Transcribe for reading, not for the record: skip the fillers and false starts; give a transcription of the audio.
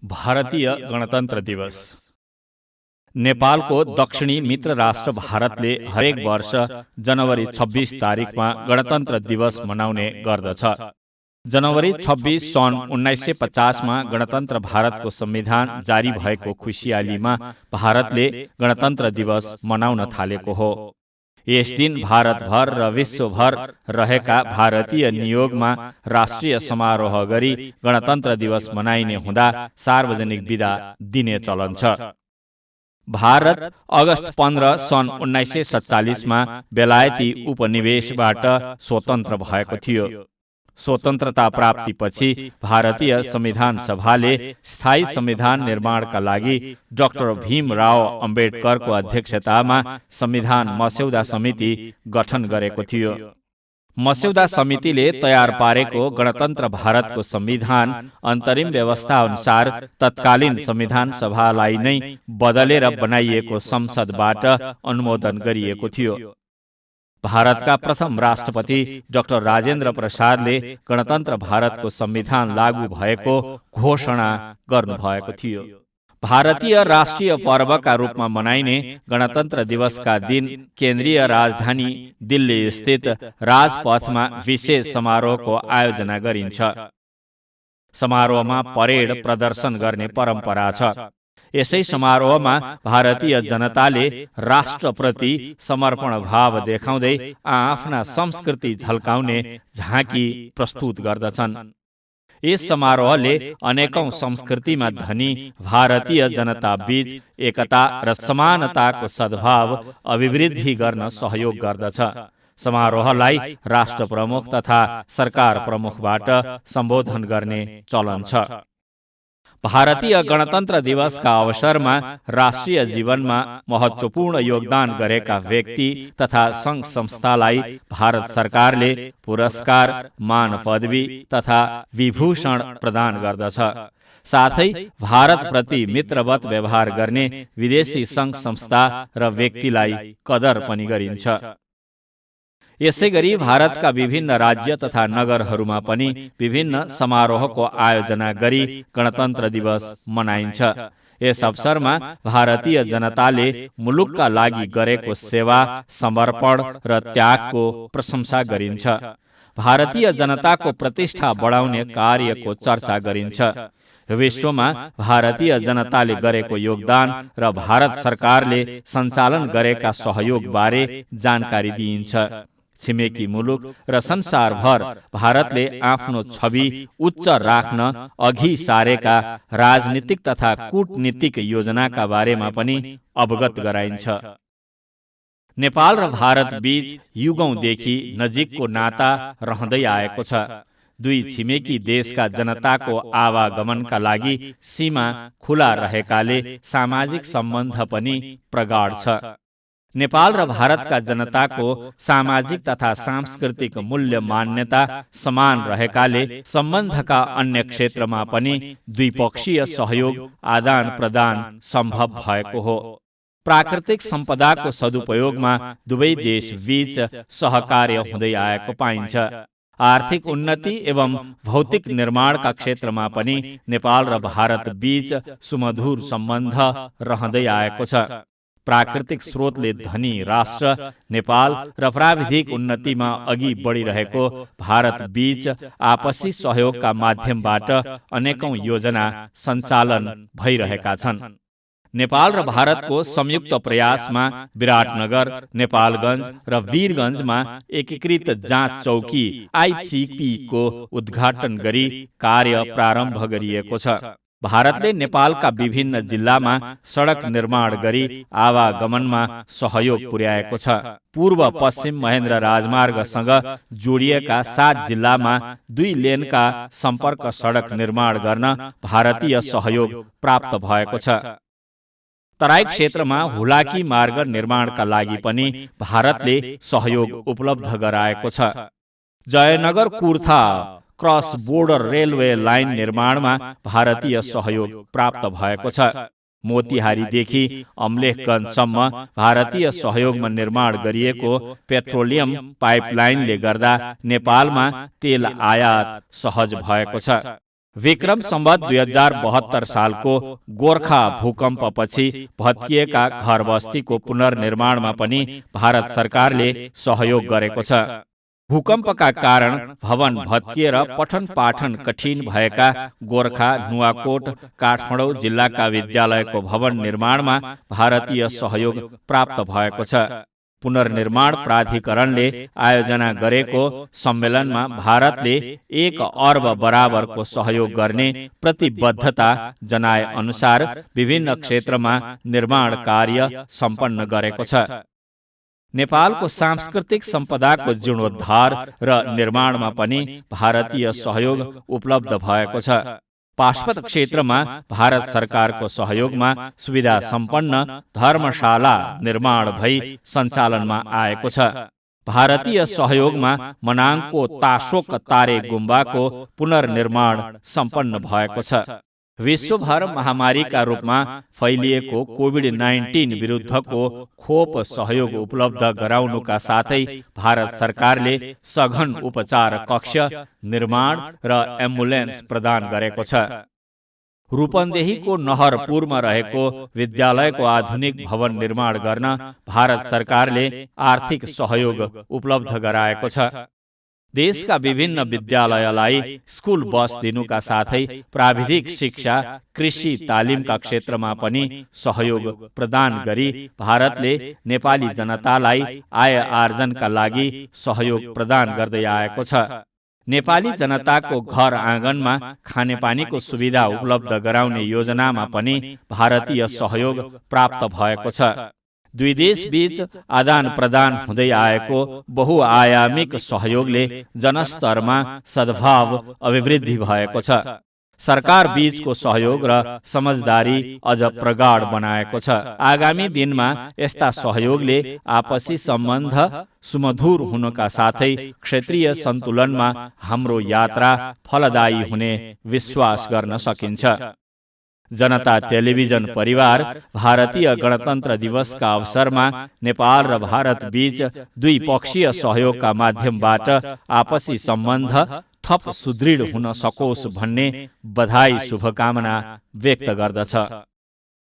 भारतीय गणतन्त्र दिवस। नेपालको दक्षिणी मित्र राष्ट्र भारतले हरेक वर्ष जनवरी 26 तारिखमा गणतन्त्र दिवस मनाउने गर्दछ। जनवरी 26 सन् 1950 गणतन्त्र भारतको संविधान जारी भएको खुसियालीमा भारतले गणतन्त्र दिवस मनाउन थालेको हो। यस दिन भारतभर र विश्वभर रहेका भारतीय नियोगमा राष्ट्रिय समारोह गरी गणतन्त्र दिवस मनाइने हुँदा सार्वजनिक बिदा दिने चलन छ। भारत अगस्त 15 सन् 1947 बेलायती उपनिवेशबाट स्वतन्त्र भएको थियो। स्वतन्त्रता प्राप्तिपछि भारतीय संविधान सभाले स्थायी संविधान निर्माणका लागि डाक्टर भीमराव अम्बेडकरको अध्यक्षतामा संविधान मस्यौदा समिति गठन गरेको थियो। मस्यौदा समितिले तयार पारेको गणतन्त्र भारतको संविधान अन्तरिम व्यवस्था अनुसार तत्कालीन संविधान सभालाई नै बदलेर बनाइएको संसदबाट अनुमोदन गरिएको थियो। भारतका प्रथम राष्ट्रपति डाक्टर राजेन्द्र प्रसादले गणतन्त्र भारतको संविधान लागू भएको घोषणा गर्नुभएको थियो। भारतीय राष्ट्रिय पर्वका रूपमा मनाइने गणतन्त्र दिवसका दिन केन्द्रीय राजधानी दिल्ली स्थित राजपथमा विशेष समारोहको आयोजना गरिन्छ। समारोहमा परेड प्रदर्शन गर्ने परम्परा छ। यसै समारोहमा भारतीय जनताले राष्ट्रप्रति समर्पण भाव देखाउँदै आफ्ना संस्कृति झल्काउने झाँकी प्रस्तुत गर्दछन्। यस समारोहले अनेकौं संस्कृतिमा धनी भारतीय जनता बीच एकता र समानताको सद्भाव अभिवृद्धि गर्न सहयोग गर्दछ। समारोहलाई राष्ट्र प्रमुख तथा सरकार प्रमुखबाट सम्बोधन गर्ने चलन छ। भारतीय गणतन्त्र दिवसका अवसरमा राष्ट्रिय जीवनमा महत्त्वपूर्ण योगदान गरेका व्यक्ति तथा सङ्घ संस्थालाई भारत सरकारले पुरस्कार, मान पदवी तथा विभूषण प्रदान गर्दछ। साथै भारतप्रति मित्रवत व्यवहार गर्ने विदेशी सङ्घ संस्था र व्यक्तिलाई कदर पनि गरिन्छ। यसैगरी भारतका विभिन्न राज्य तथा नगरहरूमा पनि विभिन्न समारोहको आयोजना गरी गणतन्त्र दिवस मनाइन्छ। यस अवसरमा भारतीय जनताले मुलुकका लागि गरेको सेवा, समर्पण र त्यागको प्रशंसा गरिन्छ। भारतीय जनताको प्रतिष्ठा बढाउने कार्यको चर्चा गरिन्छ। विश्वमा भारतीय जनताले गरेको योगदान र भारत सरकारले सञ्चालन गरेका सहयोगबारे जानकारी दिइन्छ। छिमेकी मुलुक र संसारभर भारतले आफ्नो छवि उच्च राख्न अघि सारेका राजनीतिक तथा कूटनीतिक योजनाका बारेमा पनि अवगत गराइन्छ। नेपाल र भारत बीच युगौंदेखि नजिकको नाता रहँदै आएको छ। दुई छिमेकी देशका जनताको आवागमनका लागि सीमा खुला रहेकाले सामाजिक सम्बन्ध पनि प्रगाढ छ। नेपाल र भारतका जनताको सामाजिक तथा सांस्कृतिक मूल्य मान्यता समान रहेकाले सम्बन्धका अन्य क्षेत्रमा पनि द्विपक्षीय सहयोग आदान प्रदान सम्भव भएको हो। प्राकृतिक सम्पदाको सदुपयोगमा दुवै देश बीच सहकार्य हुँदै आएको पाइन्छ। आर्थिक उन्नति एवं भौतिक निर्माणका क्षेत्रमा पनि नेपाल र भारत बीच सुमधुर सम्बन्ध रहँदै आएको छ। प्राकृतिक स्रोतले धनी राष्ट्र नेपाल र प्राविधिक उन्नतिमा अघि बढिरहेको भारत बीच आपसी सहयोगका माध्यमबाट अनेकौं योजना सञ्चालन भइरहेका छन्। नेपाल र भारतको संयुक्त प्रयासमा विराटनगर, नेपालगञ्ज र वीरगञ्जमा एकीकृत जाँच चौकी आइचिपी को उद्घाटन गरी कार्य प्रारम्भ गरिएको छ। भारतले नेपालका विभिन्न जिल्लामा सडक निर्माण गरी आवागमनमा सहयोग पुर्याएको छ। पूर्व पश्चिम महेन्द्र राजमार्गसँग जोडिएका 7 जिल्लामा 2 लेनका सम्पर्क सडक निर्माण गर्न भारतीय सहयोग प्राप्त भएको छ। तराई क्षेत्रमा हुलाकी मार्ग निर्माणका लागि पनि भारतले सहयोग उपलब्ध गराएको छ। Jaynagar Kurtha cross border railway line निर्माणमा भारतीय सहयोग प्राप्त भएको छ। मोतिहारीदेखि अम्लेखगञ्जसम्म भारतीय सहयोगमा निर्माण गरिएको पेट्रोलियम पाइपलाइनले गर्दा नेपालमा तेल आयात सहज भएको छ। विक्रम सम्वत 2072 सालको गोर्खा भूकम्पपछि भत्किएका घर बस्तीको पुनर्निर्माणमा पनि भारत सरकारले सहयोग गरेको छ। भूकम्पका कारण भवन भत्किएर पठन पाठन कठिन भएका गोर्खा, नुवाकोट, काठमाडौँ जिल्लाका विद्यालयको भवन निर्माणमा भारतीय सहयोग प्राप्त भएको छ। पुनर्निर्माण प्राधिकरणले आयोजना गरेको सम्मेलनमा भारतले 1 अर्ब बराबरको सहयोग गर्ने प्रतिबद्धता जनाए अनुसार विभिन्न क्षेत्रमा निर्माण कार्य सम्पन्न गरेको छ। नेपालको सांस्कृतिक सम्पदाको जीर्णोद्धार र निर्माणमा पनि भारतीय सहयोग उपलब्ध भएको छ। पाशुपत क्षेत्रमा भारत सरकारको सहयोगमा सुविधा सम्पन्न धर्मशाला निर्माण भई सञ्चालनमा आएको छ। भारतीय सहयोगमा मनाङको तासोक तारे गुम्बाको पुनर्निर्माण सम्पन्न भएको छ। विश्वभर महामारीका रूपमा फैलिएको कोभिड-19 विरुद्धको खोप सहयोग उपलब्ध गराउनुका साथै भारत सरकारले सघन उपचार कक्ष निर्माण र एम्बुलेन्स प्रदान गरेको छ। रूपन्देहीको नहरपुरमा रहेको विद्यालयको आधुनिक भवन निर्माण गर्न भारत सरकारले आर्थिक सहयोग उपलब्ध गराएको छ। देशका विभिन्न विद्यालयलाई स्कुल बस दिनुका साथै प्राविधिक शिक्षा, कृषि तालिमका क्षेत्रमा पनि सहयोग प्रदान गरी भारतले नेपाली जनतालाई आय आर्जनका लागि सहयोग प्रदान गर्दै आएको छ। नेपाली जनताको घर आँगनमा खानेपानीको सुविधा उपलब्ध गराउने योजनामा पनि भारतीय सहयोग प्राप्त भएको छ। दुई देश बीच आदान प्रदान हुँदै आएको बहुआयामिक सहयोगले जनस्तरमा सद्भाव अभिवृद्धि भएको छ। सरकार बीचको सहयोग र समझदारी अझ प्रगाढ बनाएको छ। आगामी दिनमा यस्ता सहयोगले आपसी सम्बन्ध सुमधुर हुनका साथै क्षेत्रीय सन्तुलनमा हाम्रो यात्रा फलदायी हुने विश्वास गर्न सकिन्छ। जनता टेलिभिजन परिवार भारतीय गणतन्त्र दिवसका अवसरमा नेपाल र भारत बीच द्विपक्षीय सहयोगका माध्यमबाट आपसी सम्बन्ध थप सुदृढ हुन सकोस् भन्ने बधाई शुभकामना व्यक्त गर्दछ।